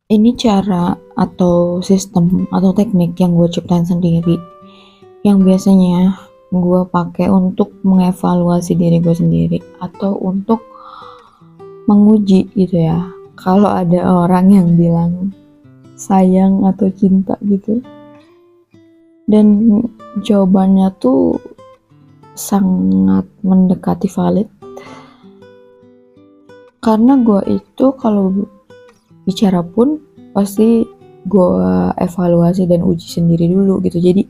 Ini cara atau sistem atau teknik yang gue ciptain sendiri, yang biasanya gue pakai untuk mengevaluasi diri gue sendiri atau untuk menguji gitu ya. Kalau ada orang yang bilang sayang atau cinta gitu, dan jawabannya tuh sangat mendekati valid, karena gue itu kalau bicara pun pasti gue evaluasi dan uji sendiri dulu gitu. Jadi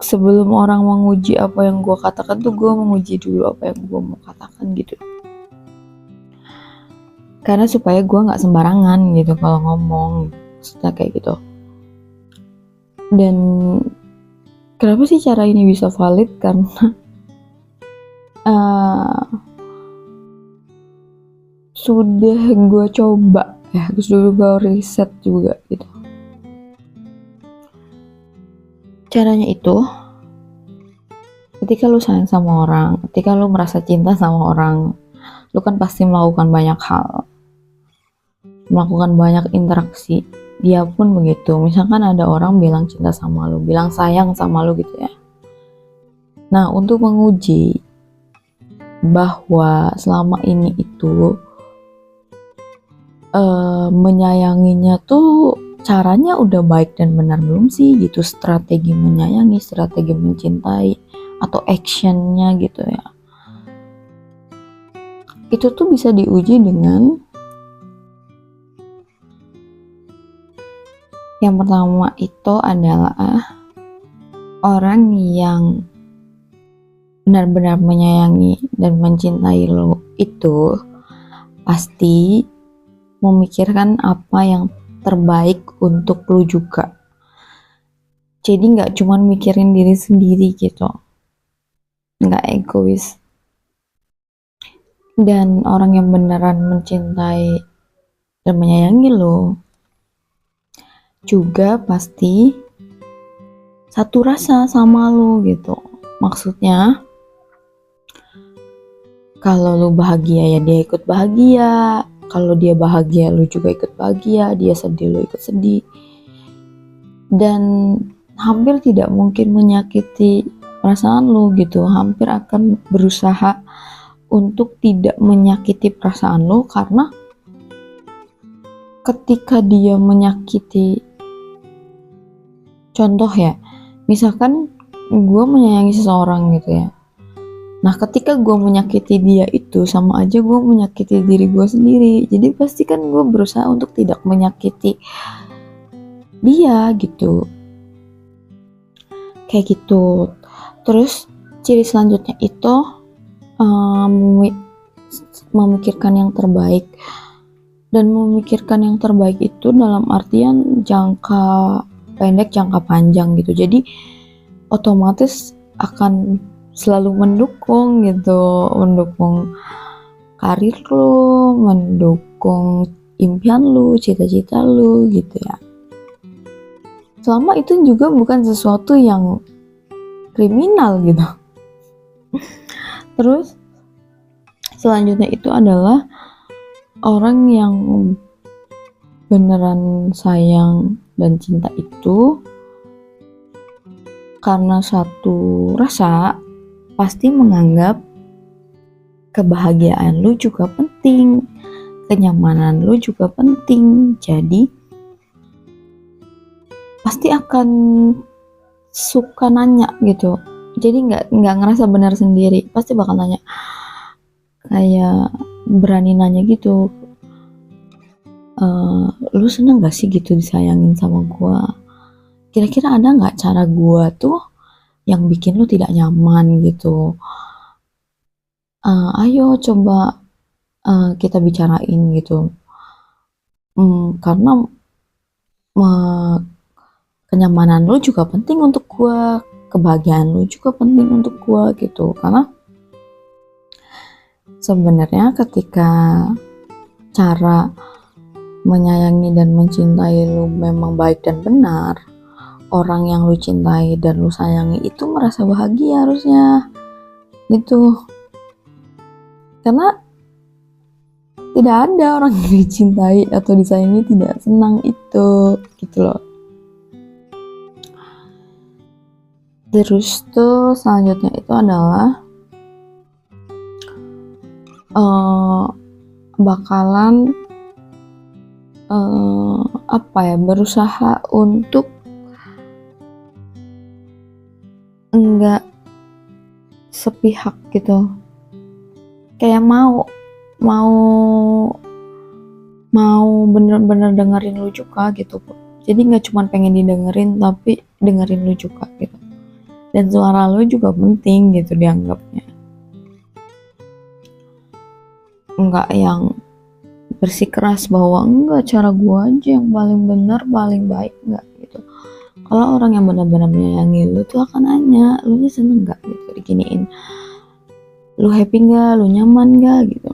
sebelum orang menguji apa yang gue katakan tuh gue menguji dulu apa yang gue mau katakan gitu, karena supaya gue nggak sembarangan gitu kalau ngomong setelah kayak gitu. Dan kenapa sih cara ini bisa valid, karena uh, sudah gue coba ya, terus dulu gue riset juga gitu. Caranya itu, ketika lu sayang sama orang, ketika lu merasa cinta sama orang, lu kan pasti melakukan banyak hal, melakukan banyak interaksi. Dia pun begitu. Misalkan ada orang bilang cinta sama lu, bilang sayang sama lu gitu ya. Nah, untuk menguji bahwa selama ini itu menyayanginya tuh caranya udah baik dan benar belum sih gitu, strategi menyayangi, strategi mencintai, atau actionnya gitu ya. Itu tuh bisa diuji dengan yang pertama itu adalah orang yang benar-benar menyayangi dan mencintai lo itu pasti memikirkan apa yang terbaik untuk lo juga. Jadi nggak cuma mikirin diri sendiri gitu, nggak egois. Dan orang yang beneran mencintai dan menyayangi lo juga pasti satu rasa sama lo gitu. Maksudnya kalau lo bahagia ya dia ikut bahagia, kalau dia bahagia lo juga ikut bahagia, dia sedih lo ikut sedih. Dan hampir tidak mungkin menyakiti perasaan lo gitu, hampir akan berusaha untuk tidak menyakiti perasaan lo, karena ketika dia menyakiti, contoh ya, misalkan gue menyayangi seseorang gitu ya, nah ketika gue menyakiti dia itu sama aja gue menyakiti diri gue sendiri. Jadi pasti kan gue berusaha untuk tidak menyakiti dia gitu, kayak gitu. Terus ciri selanjutnya itu memikirkan yang terbaik. Dan memikirkan yang terbaik itu dalam artian jangka pendek, jangka panjang gitu. Jadi otomatis akan selalu mendukung gitu, mendukung karir lu, mendukung impian lu, cita-cita lu gitu ya. Selama itu juga bukan sesuatu yang kriminal gitu. Terus selanjutnya itu adalah orang yang beneran sayang dan cinta itu karena satu rasa pasti menganggap kebahagiaan lu juga penting, kenyamanan lu juga penting. Jadi pasti akan suka nanya gitu. Jadi nggak ngerasa benar sendiri, pasti bakal nanya, kayak berani nanya gitu, lu seneng gak sih gitu disayangin sama gue? Kira-kira ada gak cara gue tuh yang bikin lu tidak nyaman gitu? Ayo coba kita bicarain gitu. Karena kenyamanan lu juga penting untuk gue, kebahagiaan lu juga penting untuk gue gitu. Karena sebenarnya ketika cara menyayangi dan mencintai lu memang baik dan benar, orang yang lu cintai dan lu sayangi itu merasa bahagia harusnya gitu. Karena Tidak ada orang yang dicintai atau disayangi tidak senang itu, gitu loh. Terus tuh selanjutnya itu adalah bakalan berusaha untuk enggak sepihak gitu, kayak mau bener-bener dengerin lu juga gitu. Jadi nggak cuma pengen didengerin tapi dengerin lu juga gitu, dan suara lu juga penting gitu dianggapnya, nggak yang bersikeras bahwa enggak cara gua aja yang paling benar paling baik, enggak gitu. Kalau orang yang benar-benar menyayangi lu tuh akan nanya lu nya seneng nggak gitu diginiin, lu happy nggak, lu nyaman nggak gitu,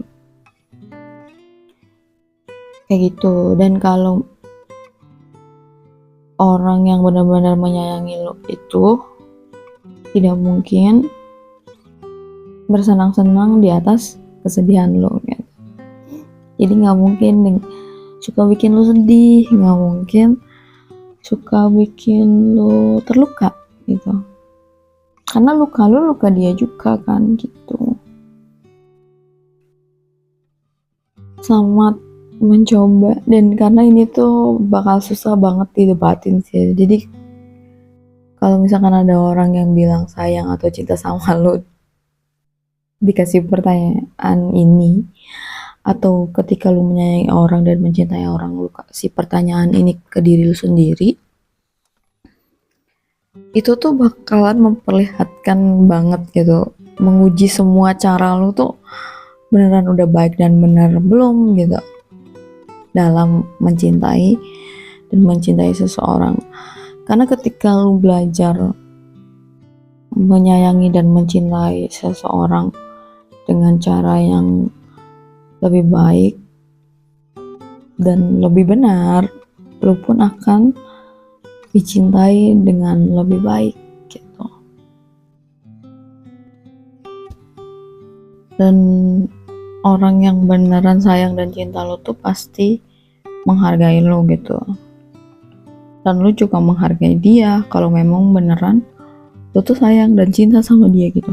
kayak gitu. Dan kalau orang yang benar-benar menyayangi lu itu tidak mungkin bersenang-senang di atas kesedihan lu gitu. Jadi nggak mungkin suka bikin lu sedih, nggak mungkin suka bikin lu terluka gitu, karena luka lu luka dia juga kan gitu. Selamat mencoba, dan karena ini tuh bakal susah banget didebatin sih, jadi kalau misalkan ada orang yang bilang sayang atau cinta sama lu dikasih pertanyaan ini, atau ketika lu menyayangi orang dan mencintai orang, lu kasih pertanyaan ini ke diri lu sendiri, itu tuh bakalan memperlihatkan banget gitu, menguji semua cara lu tuh beneran udah baik dan bener belum gitu dalam mencintai dan mencintai seseorang. Karena ketika lu belajar menyayangi dan mencintai seseorang dengan cara yang lebih baik dan lebih benar, lu pun akan dicintai dengan lebih baik gitu. Dan orang yang beneran sayang dan cinta lu tuh pasti menghargai lu gitu, dan lu juga menghargai dia kalau memang beneran lu tuh sayang dan cinta sama dia gitu.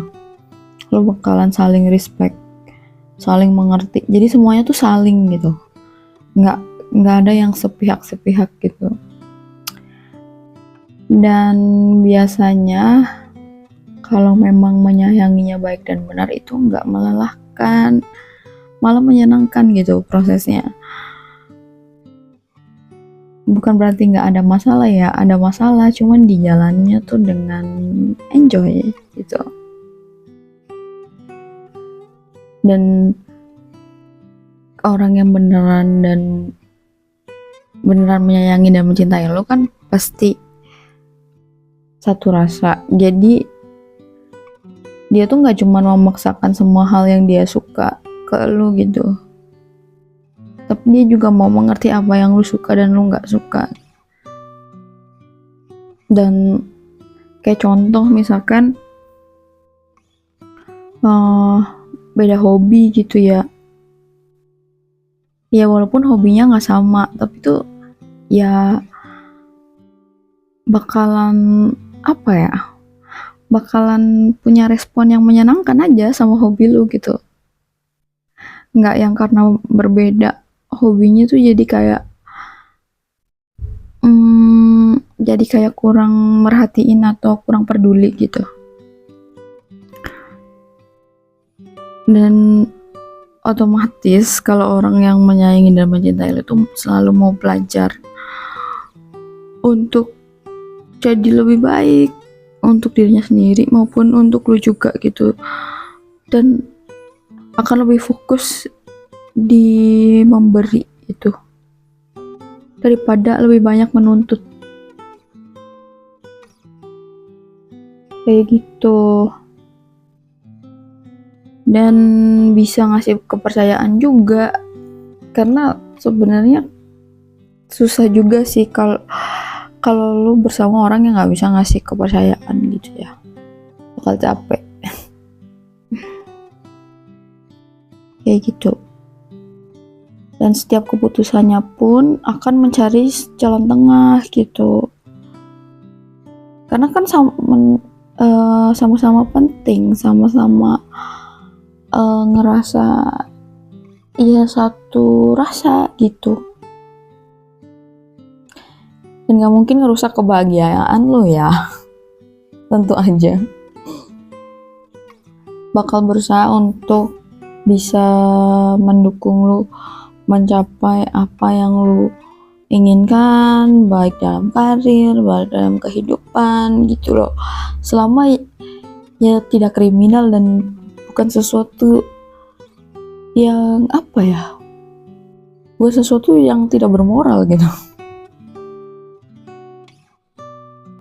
Lu bakalan saling respect, saling mengerti, jadi semuanya tuh saling gitu, nggak ada yang sepihak gitu. Dan biasanya kalau memang menyayanginya baik dan benar itu nggak melelahkan, malah menyenangkan gitu prosesnya. Bukan berarti nggak ada masalah ya, ada masalah, cuman di jalannya tuh dengan enjoy gitu. Dan orang yang beneran menyayangi dan mencintai lo kan pasti satu rasa. Jadi dia tuh nggak cuma memaksakan semua hal yang dia suka ke lo gitu, tapi dia juga mau mengerti apa yang lo suka dan lo nggak suka. Dan kayak contoh misalkan beda hobi gitu ya, walaupun hobinya nggak sama, tapi tuh ya bakalan bakalan punya respon yang menyenangkan aja sama hobi lu gitu. Nggak yang karena berbeda hobinya tuh jadi kayak kurang merhatiin atau kurang peduli gitu. Dan otomatis kalau orang yang menyayangi dan mencintai lu itu selalu mau belajar untuk jadi lebih baik untuk dirinya sendiri maupun untuk lu juga gitu, dan akan lebih fokus di memberi itu daripada lebih banyak menuntut, kayak gitu. Dan bisa ngasih kepercayaan juga, karena sebenarnya susah juga sih kalau lu bersama orang yang nggak bisa ngasih kepercayaan gitu ya, bakal capek kayak gitu. dan setiap keputusannya pun akan mencari jalan tengah gitu, karena kan sama-sama penting, sama-sama ngerasa ya satu rasa gitu, dan gak mungkin ngerusak kebahagiaan lo ya. Tentu aja bakal berusaha untuk bisa mendukung lu mencapai apa yang lu inginkan, baik dalam karir, baik dalam kehidupan gitu loh, selama ya tidak kriminal dan bukan sesuatu yang sesuatu yang tidak bermoral gitu.